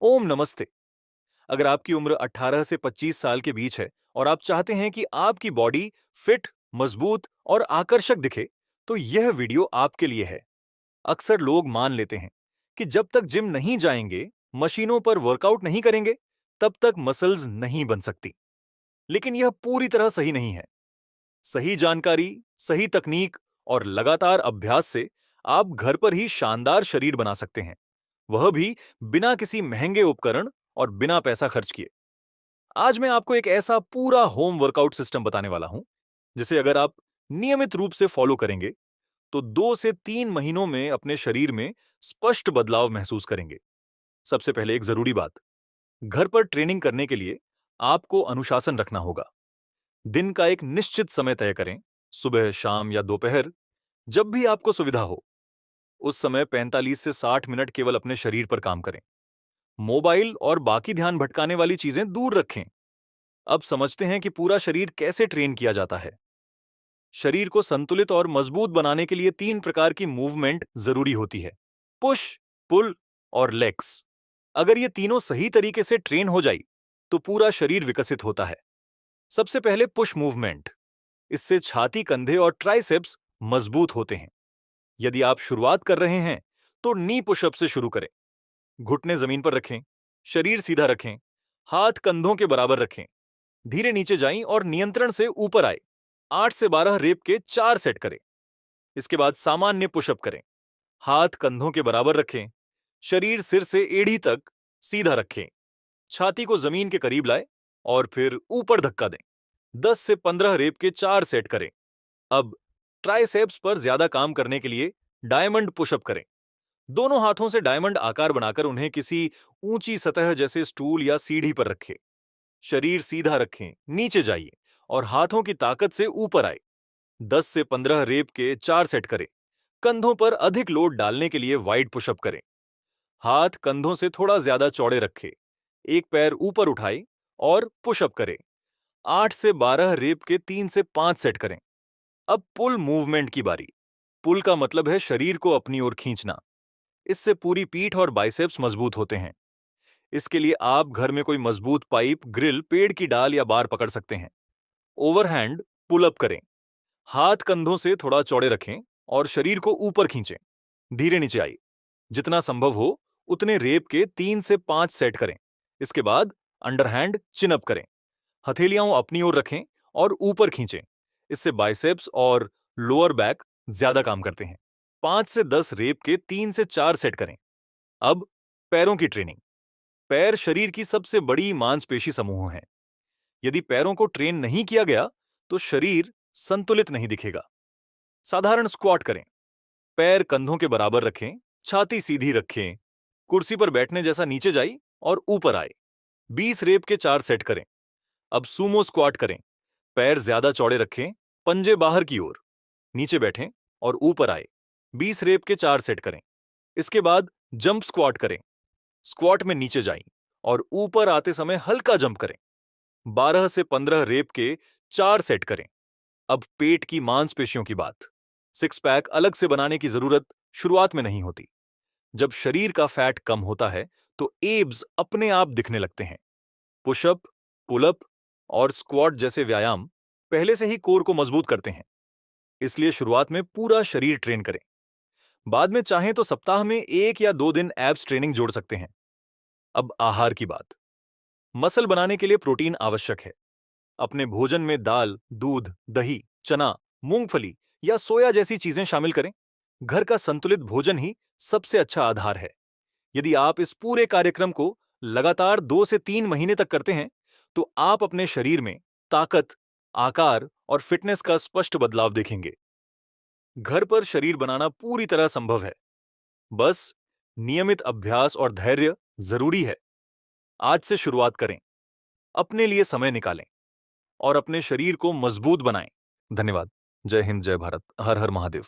ओम नमस्ते। अगर आपकी उम्र 18 से 25 साल के बीच है और आप चाहते हैं कि आपकी बॉडी फिट, मजबूत और आकर्षक दिखे, तो यह वीडियो आपके लिए है। अक्सर लोग मान लेते हैं कि जब तक जिम नहीं जाएंगे, मशीनों पर वर्कआउट नहीं करेंगे, तब तक मसल्स नहीं बन सकती। लेकिन यह पूरी तरह सही नहीं है। सही जानकारी, सही तकनीक और लगातार अभ्यास से आप घर पर ही शानदार शरीर बना सकते हैं, वह भी बिना किसी महंगे उपकरण और बिना पैसा खर्च किए। आज मैं आपको एक ऐसा पूरा होम वर्कआउट सिस्टम बताने वाला हूं, जिसे अगर आप नियमित रूप से फॉलो करेंगे, तो 2 से 3 महीनों में अपने शरीर में स्पष्ट बदलाव महसूस करेंगे। सबसे पहले एक जरूरी बात, घर पर ट्रेनिंग करने के लिए आपको अनुशासन रखना होगा। दिन का एक निश्चित समय तय करें, सुबह, शाम या दोपहर, जब भी आपको सुविधा हो। उस समय 45 से 60 मिनट केवल अपने शरीर पर काम करें। मोबाइल और बाकी ध्यान भटकाने वाली चीजें दूर रखें। अब समझते हैं कि पूरा शरीर कैसे ट्रेन किया जाता है। शरीर को संतुलित और मजबूत बनाने के लिए 3 प्रकार की मूवमेंट जरूरी होती है: पुश, पुल और लेग्स। अगर ये तीनों सही तरीके से ट्रेन हो जाए, तो पूरा शरीर विकसित होता है। सबसे पहले पुश मूवमेंट। इससे छाती, कंधे और ट्राइसेप्स मजबूत होते हैं। यदि आप शुरुआत कर रहे हैं, तो नी पुशअप से शुरू करें। घुटने जमीन पर रखें, शरीर सीधा रखें, हाथ कंधों के बराबर रखें। धीरे नीचे जाएं और नियंत्रण से ऊपर आए। 8 से 12 रेप के 4 सेट करें। इसके बाद सामान्य पुशअप करें। हाथ कंधों के बराबर रखें, शरीर सिर से एड़ी तक सीधा रखें, छाती को जमीन के करीब लाएं और फिर ऊपर धक्का दें। 10 से 15 रेप के 4 सेट करें। अब ट्राइसेप्स पर ज्यादा काम करने के लिए डायमंड पुशअप करें। दोनों हाथों से डायमंड आकार बनाकर उन्हें किसी ऊंची सतह जैसे स्टूल या सीढ़ी पर रखें। शरीर सीधा रखें, नीचे जाइए और हाथों की ताकत से ऊपर आए। 10 से 15 रेप के 4 सेट करें। कंधों पर अधिक लोड डालने के लिए वाइड पुशअप करें। हाथ कंधों से थोड़ा ज्यादा चौड़े रखें। एक पैर ऊपर उठाएं और पुशअप करें। 8 से 12 रेप के 3 से 5 सेट करें। अब पुल मूवमेंट की बारी। पुल का मतलब है शरीर को अपनी ओर खींचना। इससे पूरी पीठ और बाइसेप्स मजबूत होते हैं। इसके लिए आप घर में कोई मजबूत पाइप, ग्रिल, पेड़ की डाल या बार पकड़ सकते हैं। ओवरहैंड पुल अप करें। हाथ कंधों से थोड़ा चौड़े रखें और शरीर को ऊपर खींचें। धीरे नीचे आइए। जितना संभव हो उतने रेप के 3 से 5 सेट करें। इसके बाद अंडरहैंड चिन अप करें। हथेलियां अपनी ओर रखें और ऊपर खींचें। इससे बाइसेप्स और लोअर बैक ज्यादा काम करते हैं। 5 से 10 रेप के 3 से 4 सेट करें। अब पैरों की ट्रेनिंग। पैर शरीर की सबसे बड़ी मांसपेशी समूह है। यदि पैरों को ट्रेन नहीं किया गया, तो शरीर संतुलित नहीं दिखेगा। साधारण स्क्वाट करें। पैर कंधों के बराबर रखें, छाती सीधी रखें, कुर्सी पर बैठने जैसा नीचे जाइए और ऊपर आए। 20 रेप के 4 सेट करें। अब सूमो स्क्वाट करें। पैर ज्यादा चौड़े रखें, पंजे बाहर की ओर, नीचे बैठें और ऊपर आए। 20 रेप के 4 सेट करें। इसके बाद जंप स्क्वाट करें। स्क्वाट में नीचे जाइए और ऊपर आते समय हल्का जंप करें। 12 से 15 रेप के 4 सेट करें। अब पेट की मांसपेशियों की बात। सिक्स पैक अलग से बनाने की जरूरत शुरुआत में नहीं होती। जब शरीर का फैट कम होता है, तो एब्स अपने आप दिखने लगते हैं। पुशअप, पुलअप और स्क्वाट जैसे व्यायाम पहले से ही कोर को मजबूत करते हैं। इसलिए शुरुआत में पूरा शरीर ट्रेन करें। बाद में चाहें तो सप्ताह में 1 या 2 दिन एब्स ट्रेनिंग जोड़ सकते हैं। अब आहार की बात। मसल बनाने के लिए प्रोटीन आवश्यक है। अपने भोजन में दाल, दूध, दही, चना, मूंगफली या सोया जैसी चीजें शामिल करें। घर का संतुलित भोजन ही सबसे अच्छा आधार है। यदि आप इस पूरे कार्यक्रम को लगातार 2 से 3 महीने तक करते हैं, तो आप अपने शरीर में ताकत, आकार और फिटनेस का स्पष्ट बदलाव देखेंगे। घर पर शरीर बनाना पूरी तरह संभव है। बस नियमित अभ्यास और धैर्य जरूरी है। आज से शुरुआत करें, अपने लिए समय निकालें और अपने शरीर को मजबूत बनाएं। धन्यवाद। जय हिंद, जय भारत, हर हर महादेव।